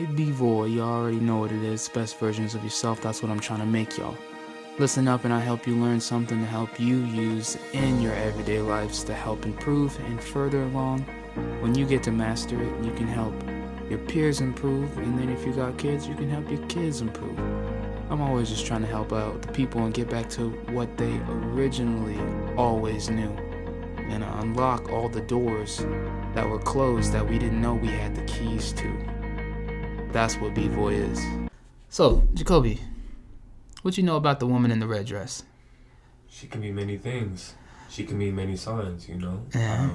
boy, Bvoy. You already know what it is. Best versions of yourself. That's what I'm trying to make y'all. Listen up and I help you learn something to help you use in your everyday lives to help improve and further along. When you get to master it, you can help your peers improve, and then if you got kids, you can help your kids improve. I'm always just trying to help out the people and get back to what they originally always knew, and unlock all the doors that were closed that we didn't know we had the keys to. That's what B-Voy is. So, Jacoby, what you know about the woman in the red dress? She can be many things. She can mean many signs, you know. Yeah.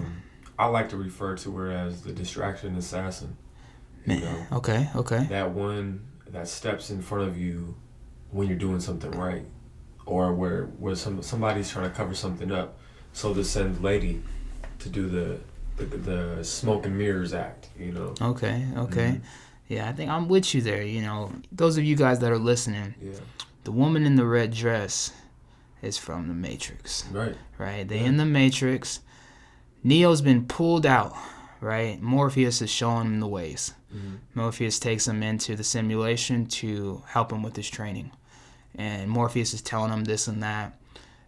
I like to refer to her as the distraction assassin. You know? Okay. That one that steps in front of you when you're doing something right, or where somebody's trying to cover something up, so to send lady to do the smoke and mirrors act, you know. Okay. Mm-hmm. Yeah, I think I'm with you there. You know, those of you guys that are listening, Yeah. the woman in the red dress is from the Matrix. Right. They in the Matrix. Neo's been pulled out. Right. Morpheus is showing him the ways. Mm-hmm. Morpheus takes him into the simulation to help him with his training. And Morpheus is telling him this and that.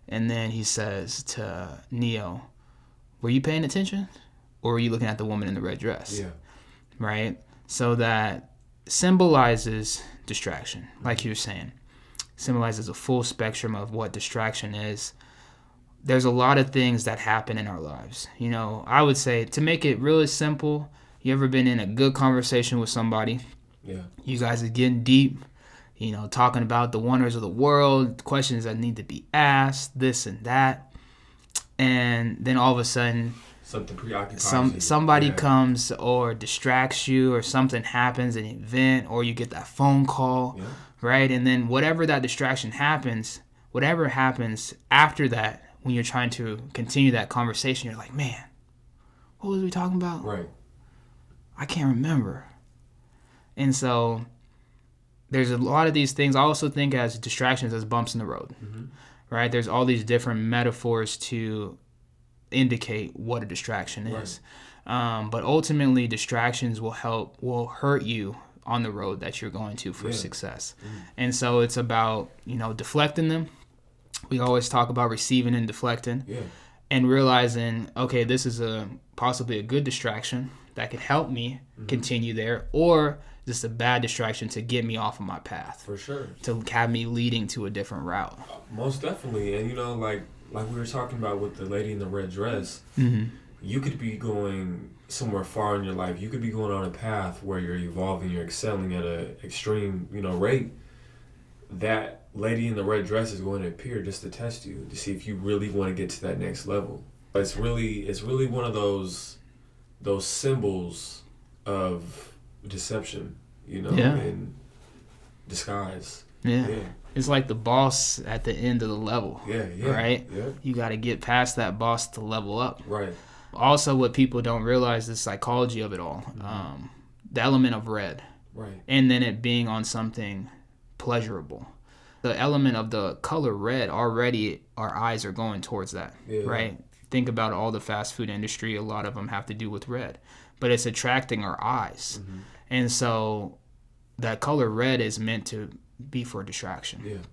And then he says to Neo, were you paying attention? Or were you looking at the woman in the red dress? Yeah. Right? So that symbolizes distraction, like you were saying. Symbolizes a full spectrum of what distraction is. There's a lot of things that happen in our lives. You know, I would say, to make it really simple, you ever been in a good conversation with somebody? Yeah. You guys are getting deep, you know, talking about the wonders of the world, questions that need to be asked, this and that. And then all of a sudden, something preoccupies you. Somebody comes or distracts you, or something happens, an event, or you get that phone call, right? And then whatever that distraction happens, whatever happens after that, when you're trying to continue that conversation, you're like, man, what was we talking about? Right. I can't remember. And so there's a lot of these things I also think as distractions, as bumps in the road, right? There's all these different metaphors to indicate what a distraction is. But ultimately, distractions will hurt you on the road that you're going to for success. And so it's about, you know, deflecting them. We always talk about receiving and deflecting, and realizing, okay, this is possibly a good distraction that could help me continue there, or just a bad distraction to get me off of my path. For sure. To have me leading to a different route. Most definitely. And, you know, like we were talking about with the lady in the red dress, you could be going somewhere far in your life. You could be going on a path where you're evolving, you're excelling at an extreme, you know, rate. That lady in the red dress is going to appear just to test you, to see if you really want to get to that next level. But it's really one of those symbols of deception, you know, in disguise. Yeah. It's like the boss at the end of the level. Right? Yeah. You got to get past that boss to level up. Right. Also, what people don't realize is the psychology of it all. The element of red. Right. And then it being on something pleasurable. The element of the color red, already our eyes are going towards that, right? Think about all the fast food industry. A lot of them have to do with red, but it's attracting our eyes. And so that color red is meant to be for distraction.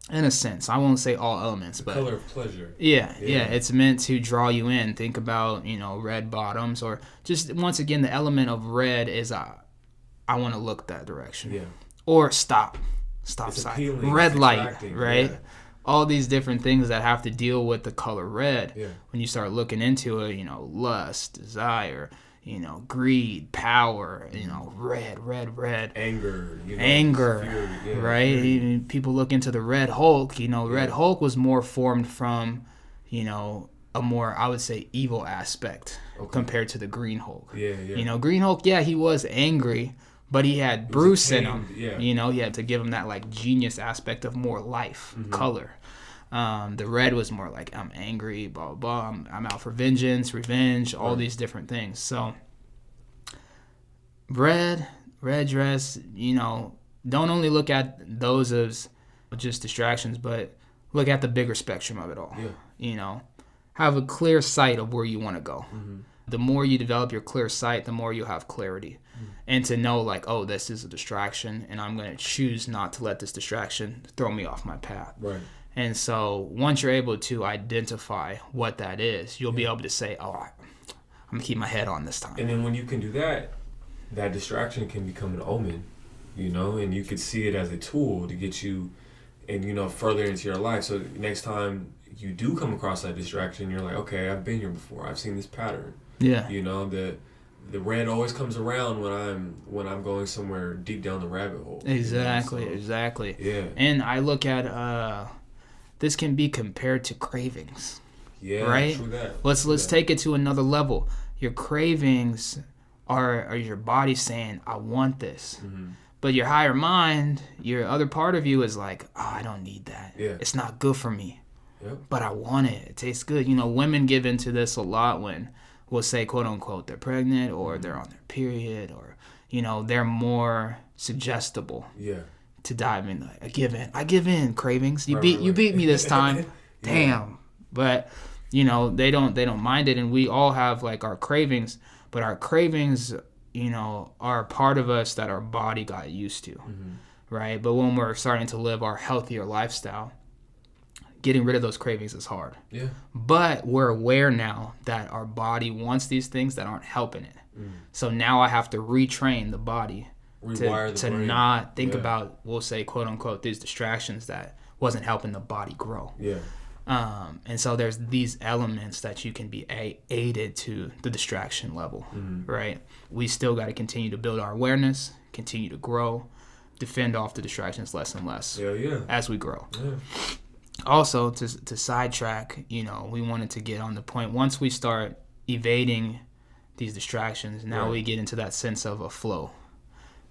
In a sense. I won't say all elements, but color of pleasure. Yeah. It's meant to draw you in. Think about, you know, red bottoms, or just, once again, the element of red is I want to look that direction. Or stop sign, red light, right? All these different things that have to deal with the color red. When you start looking into it, you know, lust, desire, you know, greed, power, you know, red. Anger, you know, anger, fear, right? Fear. People look into the Red Hulk. You know, Red Hulk was more formed from, you know, a more, I would say, evil aspect compared to the Green Hulk. You know, Green Hulk, he was angry, but he had Bruce in him. You know, he had to give him that like genius aspect of more life, color. The red was more like, I'm angry, blah, blah, blah. I'm out for vengeance, revenge, all these different things. So red dress, you know, don't only look at those as just distractions, but look at the bigger spectrum of it all. You know, have a clear sight of where you want to go. The more you develop your clear sight, the more you'll have clarity. And to know like, oh, this is a distraction and I'm going to choose not to let this distraction throw me off my path. Right. And so once you're able to identify what that is, you'll be able to say, oh, I'm going to keep my head on this time. And then when you can do that, that distraction can become an omen, and you could see it as a tool to get you and, further into your life. So next time you do come across that distraction, you're like, okay, I've been here before. I've seen this pattern. Yeah. The red always comes around when I'm going somewhere deep down the rabbit hole. Exactly. Yeah. And I look at this can be compared to cravings. Yeah. Right? True that. Let's take it to another level. Your cravings are your body saying, I want this. Mm-hmm. But your higher mind, your other part of you is like, oh, I don't need that. Yeah. It's not good for me. Yep. But I want it. It tastes good. Women give into this a lot when we'll say, quote unquote, they're pregnant or they're on their period or, they're more suggestible to dive in. Like, I give in, cravings. You beat me this time. Damn. But, they don't mind it. And we all have like our cravings, but our cravings, are a part of us that our body got used to. Mm-hmm. Right. But when we're starting to live our healthier lifestyle, getting rid of those cravings is hard. Yeah. But we're aware now that our body wants these things that aren't helping it. Mm. So now I have to retrain the body to not think about, we'll say, quote unquote, these distractions that wasn't helping the body grow. Yeah. And so there's these elements that you can be aided to the distraction level, right? We still got to continue to build our awareness, continue to grow, defend off the distractions less and less as we grow. Yeah. Also, to sidetrack, we wanted to get on the point. Once we start evading these distractions, now we get into that sense of a flow.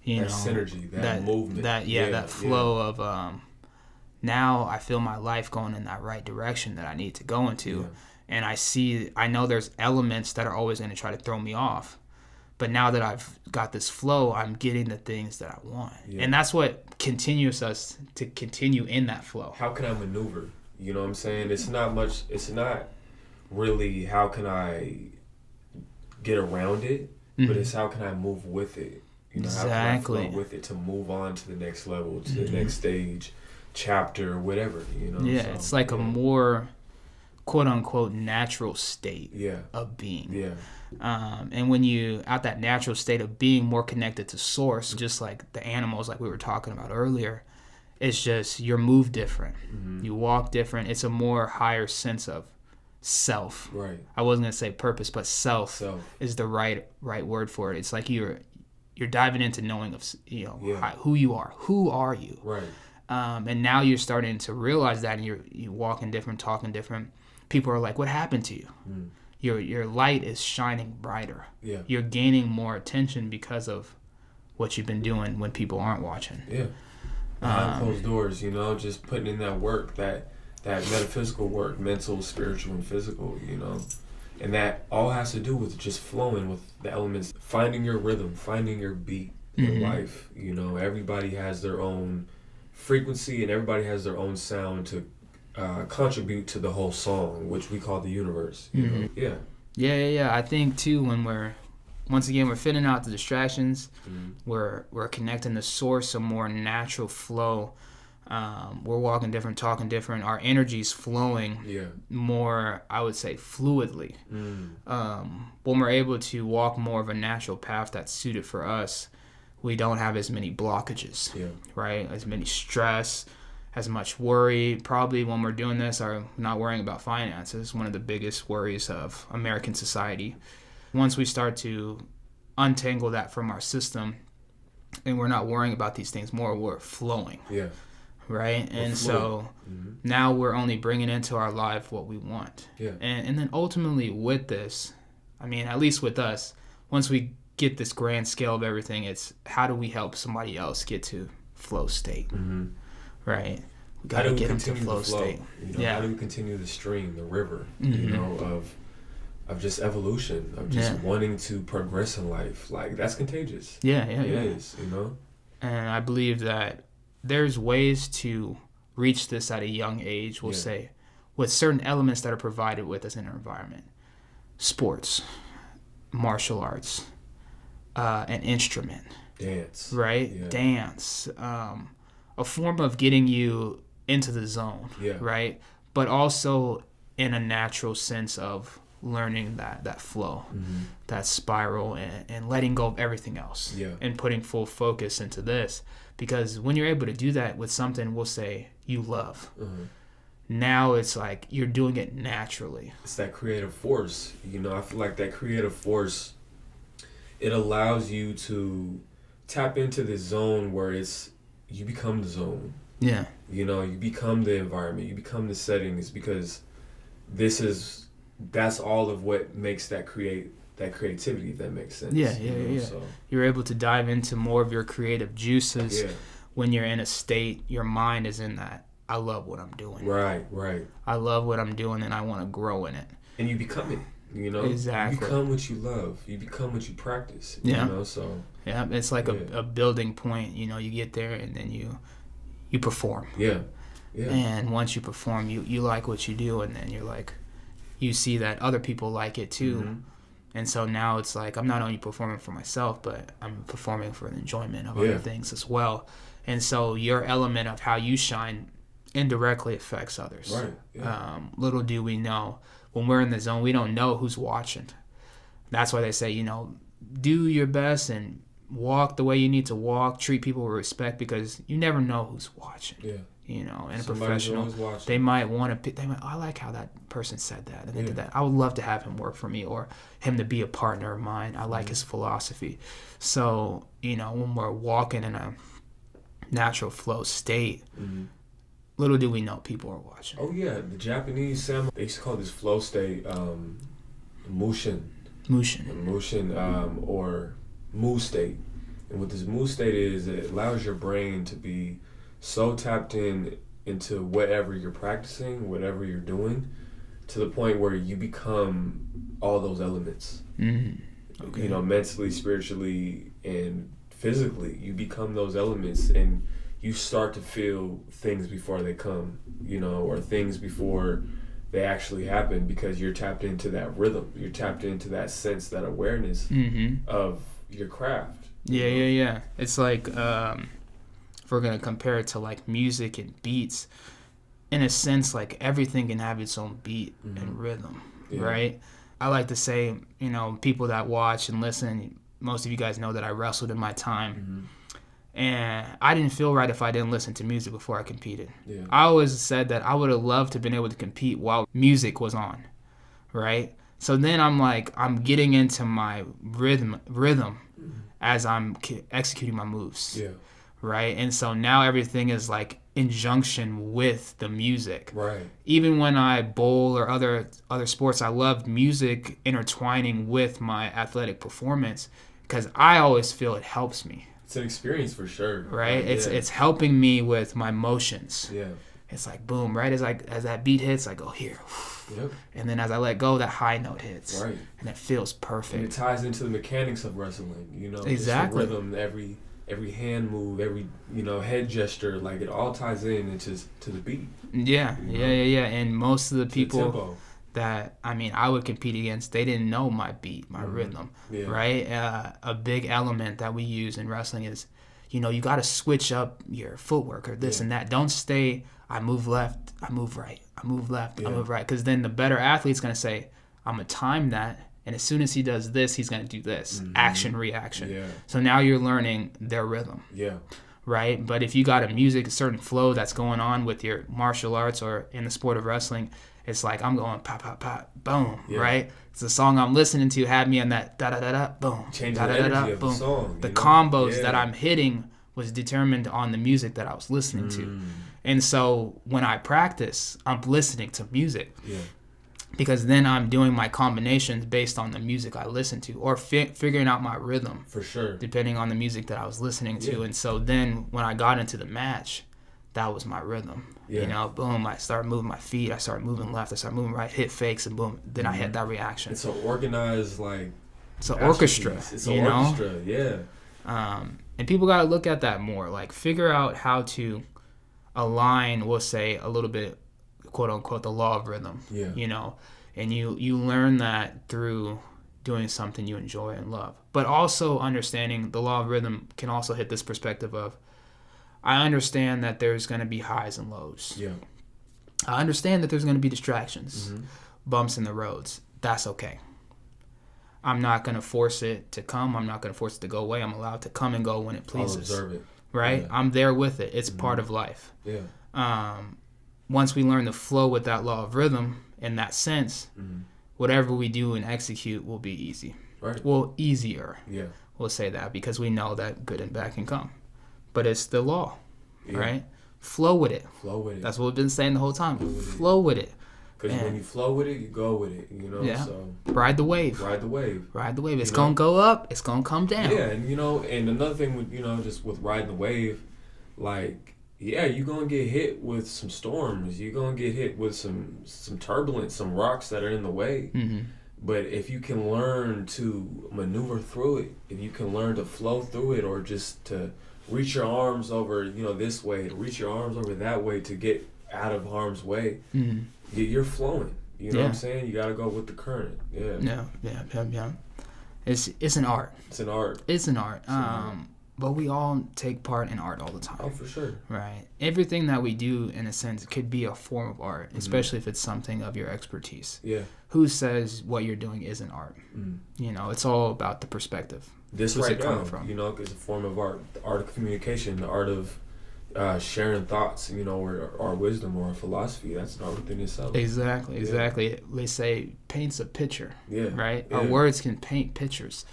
That synergy, that movement. That flow of now I feel my life going in that right direction that I need to go into. Yeah. And I know there's elements that are always going to try to throw me off. But now that I've got this flow, I'm getting the things that I want. Yeah. And that's what continues us to continue in that flow. How can I maneuver? You know what I'm saying? It's not really how can I get around it, but it's how can I move with it? Exactly. How can I flow with it to move on to the next level, to the next stage, chapter, whatever, Yeah, so, it's like a more quote-unquote natural state of being. Yeah. And when you at that natural state of being more connected to source, just like the animals like we were talking about earlier, it's just you move different. Mm-hmm. You walk different. It's a more higher sense of self. Right. I wasn't going to say purpose, but self is the right word for it. It's like you're diving into knowing of who you are. Who are you? Right. And now you're starting to realize that, and you're walking different, talking different. People are like, what happened to you? Mm. Your light is shining brighter. Yeah. You're gaining more attention because of what you've been doing when people aren't watching. Yeah. Behind closed doors, just putting in that work, that metaphysical work, mental, spiritual, and physical, And that all has to do with just flowing with the elements, finding your rhythm, finding your beat in life. Everybody has their own frequency and everybody has their own sound to contribute to the whole song, which we call the universe. Yeah. I think too, when we're thinning out the distractions, we're connecting the source, a more natural flow. We're walking different, talking different. Our energy's flowing more, I would say, fluidly. When we're able to walk more of a natural path that's suited for us, we don't have as many blockages, right? As many stress, as much worry. Probably when we're doing this, are not worrying about finances, one of the biggest worries of American society. Once we start to untangle that from our system and we're not worrying about these things more, we're flowing. Yeah. Right? And so now we're only bringing into our life what we want. Yeah. And then ultimately with this, at least with us, once we get this grand scale of everything, it's how do we help somebody else get to flow state, right? We got to get them to flow state. How do we continue the stream, the river, of just evolution, of just wanting to progress in life? Like, that's contagious. Yeah. It is, And I believe that there's ways to reach this at a young age, we'll say, with certain elements that are provided with us in our environment. Sports. martial arts, an instrument, Dance. right? Yeah. Dance, a form of getting you into the zone, Yeah. right? But also in a natural sense of learning that flow, that spiral, and letting go of everything else, Yeah. and putting full focus into this. Because when you're able to do that with something, we'll say, you love, now it's like you're doing it naturally. It's that creative force. You know, I feel like that creative force, it allows you to tap into this zone where you become the zone. Yeah. You know, you become the environment, you become the settings, because that's all of what makes that creativity, if that makes sense. Yeah. So you're able to dive into more of your creative juices when you're in a state, your mind is in that, I love what I'm doing. Right. I love what I'm doing and I want to grow in it. And you become it, you know? Exactly. You become what you love. You become what you practice, you know? So yeah, it's like a building point, you know, you get there and then you perform. Yeah. And once you perform, you like what you do, and then you're like, you see that other people like it too. And so now it's like, I'm not only performing for myself, but I'm performing for the enjoyment of other things as well. And so your element of how you shine indirectly affects others. Right. Yeah. Little do we know, when we're in the zone, we don't know who's watching. That's why they say, you know, do your best and walk the way you need to walk, treat people with respect, because you never know who's watching. Yeah. You know, and a Somebody's professional, they might want to. I like how that person said that and they did that. I would love to have him work for me, or him to be a partner of mine. I like his philosophy. So, you know, when we're walking in a natural flow state, little do we know people are watching. Oh yeah, the Japanese samurai, they used to call this flow state mushin, or mu state. And what this mu state is, it allows your brain to be so tapped into whatever you're practicing, whatever you're doing, to the point where you become all those elements. Okay. You know, mentally, spiritually, and physically, you become those elements, and you start to feel things before they come, you know, or things before they actually happen, because you're tapped into that rhythm. You're tapped into that sense, that awareness of your craft. Yeah. It's like, if we're going to compare it to like music and beats, in a sense, like everything can have its own beat and rhythm, right? I like to say, you know, people that watch and listen, most of you guys know that I wrestled in my time. And I didn't feel right if I didn't listen to music before I competed. I always said that I would have loved to have been able to compete while music was on, right? So then I'm like, I'm getting into my rhythm as I'm executing my moves. Right? And so now everything is like in junction with the music. Right. Even when I bowl or other sports, I loved music intertwining with my athletic performance, because I always feel it helps me. It's an experience for sure. Right? It's helping me with my motions. Yeah. It's like boom, right? As that beat hits, I go here. Yep. And then as I let go, that high note hits. Right. And it feels perfect. And it ties into the mechanics of wrestling, you know. Exactly. Just the rhythm, every hand move, every, you know, head gesture, like it all ties in into to the beat. Yeah. And most of the people that, I mean, I would compete against, they didn't know my beat, my rhythm, right? A big element that we use in wrestling is, you know, you got to switch up your footwork or this and that. Don't stay, I move left, I move right, I move left, I move right. Because then the better athlete's going to say, I'm going to time that. And as soon as he does this, he's going to do this. Action, reaction. Yeah. So now you're learning their rhythm. Yeah. Right? But if you got a certain flow that's going on with your martial arts or in the sport of wrestling, it's like I'm going pop, pop, pop, boom, right? It's the song I'm listening to had me on that da-da-da-da, boom, da-da-da-da, boom. The combos that I'm hitting was determined on the music that I was listening to. And so when I practice, I'm listening to music. Yeah. Because then I'm doing my combinations based on the music I listen to, or figuring out my rhythm. For sure. Depending on the music that I was listening to. And so then when I got into the match, that was my rhythm. You know, boom, I started moving my feet, I started moving left, I started moving right, hit fakes, and boom, then I hit that reaction. It's an organized, like... It's an orchestra, It's an orchestra, yeah. And people got to look at that more. Like, figure out how to align, we'll say, a little bit, quote unquote, the law of rhythm. Yeah. You know, and you learn that through doing something you enjoy and love. But also understanding the law of rhythm can also hit this perspective of, I understand that there's going to be highs and lows. Yeah. I understand that there's going to be distractions, Mm-hmm. bumps in the roads. That's okay. I'm not going to force it to come. I'm not going to force it to go away. I'm allowed to come and go when it pleases. I'll observe it. Right? Yeah. I'm there with it. It's part of life. Yeah. Once we learn to flow with that law of rhythm in that sense, whatever we do and execute will be easy. Right. Well, easier. Yeah. We'll say that because we know that good and bad can come. But it's the law, right? Flow with it. Flow with it. That's what we've been saying the whole time. Flow with it. Because when you flow with it, you go with it, you know? Yeah. So ride the wave. ride the wave. Ride the wave. It's going to go up. It's going to come down. Yeah, and, and another thing with, just with riding the wave, like, yeah, you're going to get hit with some storms. You're going to get hit with some turbulence, some rocks that are in the way. Mm-hmm. But if you can learn to maneuver through it, if you can learn to flow through it, or just to reach your arms over, this way, to reach your arms over that way to get out of harm's way, you're flowing. You know what I'm saying? You got to go with the current. Yeah. Yeah. It's an art. It's an art. It's an art. But we all take part in art all the time. Oh, for sure. Right. Everything that we do, in a sense, could be a form of art, especially if it's something of your expertise. Yeah. Who says what you're doing isn't art? It's all about the perspective. This Where's right it now, coming from? is a form of art. The art of communication, the art of sharing thoughts, or our wisdom or our philosophy. That's an art within itself. Exactly. They say paints a picture. Yeah. Right? Yeah. Our words can paint pictures.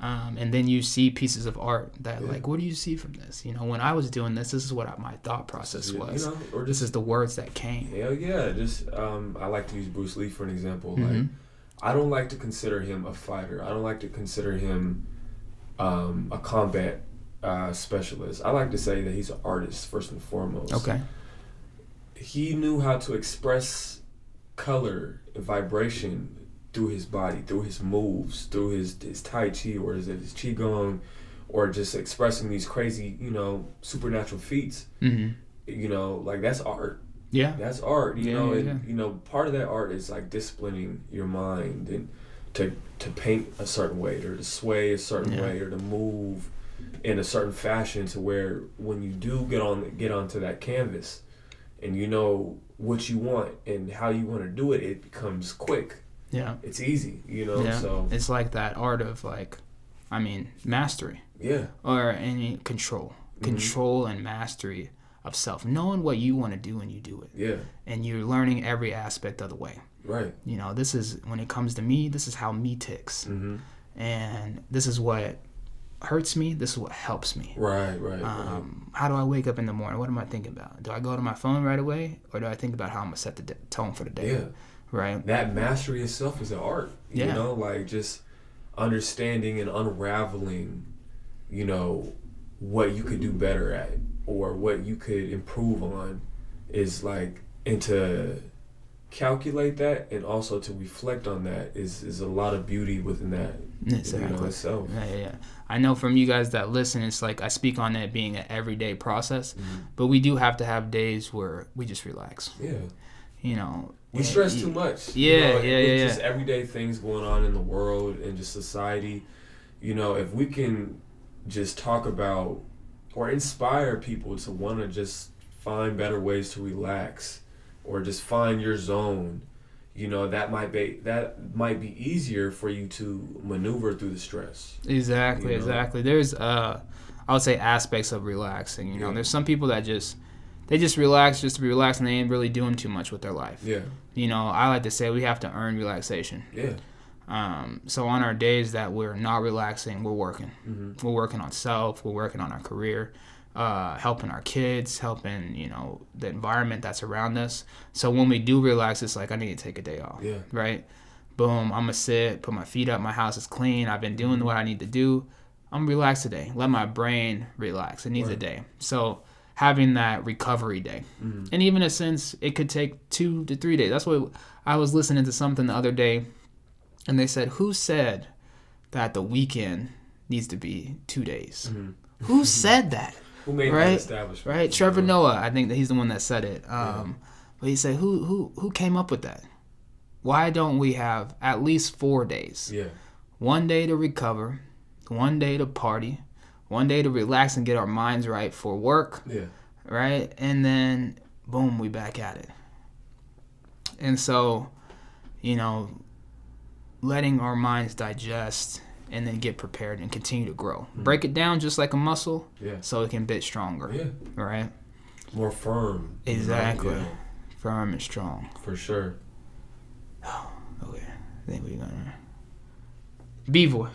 And then you see pieces of art that, like, what do you see from this? When I was doing this is what my thought process was. Or this is the words that came. Hell yeah. Just, I like to use Bruce Lee for an example. Like, I don't like to consider him a fighter. I don't like to consider him a combat specialist. I like to say that he's an artist, first and foremost. Okay. He knew how to express color and vibration through his body, through his moves, through his Tai Chi, or is it his Qigong, or just expressing these crazy, supernatural feats. Like, that's art. Yeah. That's art, and part of that art is like disciplining your mind and to paint a certain way, or to sway a certain way, or to move in a certain fashion, to where when you do get onto that canvas and you know what you want and how you want to do it, it becomes quick. Yeah. It's easy, Yeah. so it's like that art of, mastery. Yeah. Or any control. Control and mastery of self. Knowing what you want to do and you do it. Yeah. And you're learning every aspect of the way. Right. This is, when it comes to me, this is how me ticks. And this is what hurts me. This is what helps me. Right. How do I wake up in the morning? What am I thinking about? Do I go to my phone right away? Or do I think about how I'm going to set the tone for the day? Yeah. Right. That mastery itself is an art. Yeah. Just understanding and unraveling, what you could do better at, or what you could improve on, is and to calculate that and also to reflect on that is a lot of beauty within that. Exactly. Itself. Yeah. I know from you guys that listen, it's like I speak on it being an everyday process, but we do have to have days where we just relax. Yeah. We stress too much. Yeah. Just everyday things going on in the world and just society. If we can just talk about or inspire people to want to just find better ways to relax, or just find your zone, that might be easier for you to maneuver through the stress. Exactly. There's I would say aspects of relaxing. There's some people that they just relax just to be relaxed, and they ain't really doing too much with their life. Yeah. I like to say we have to earn relaxation. Yeah. So on our days that we're not relaxing, we're working. We're working on self. We're working on our career, helping our kids, helping the environment that's around us. So when we do relax, it's like I need to take a day off. Yeah. Right. Boom. I'm gonna sit, put my feet up. My house is clean. I've been doing what I need to do. I'm gonna relax today. Let my brain relax. It needs a day. So having that recovery day. And even a sense, it could take 2 to 3 days. That's what I was listening to something the other day, and they said, who said that the weekend needs to be 2 days? Who said that? Who made that establishment? Right? Trevor Noah, I think that he's the one that said it. But he said, who came up with that? Why don't we have at least 4 days? Yeah. one day to recover, one day to party, one day to relax and get our minds right for work. Yeah. Right? And then, boom, we back at it. And so, you know, letting our minds digest and then get prepared and continue to grow. Break it down just like a muscle so it can get stronger. Yeah. Right? More firm. Exactly. Yeah. Firm and strong. For sure. Okay. I think we're gonna... Bvoy.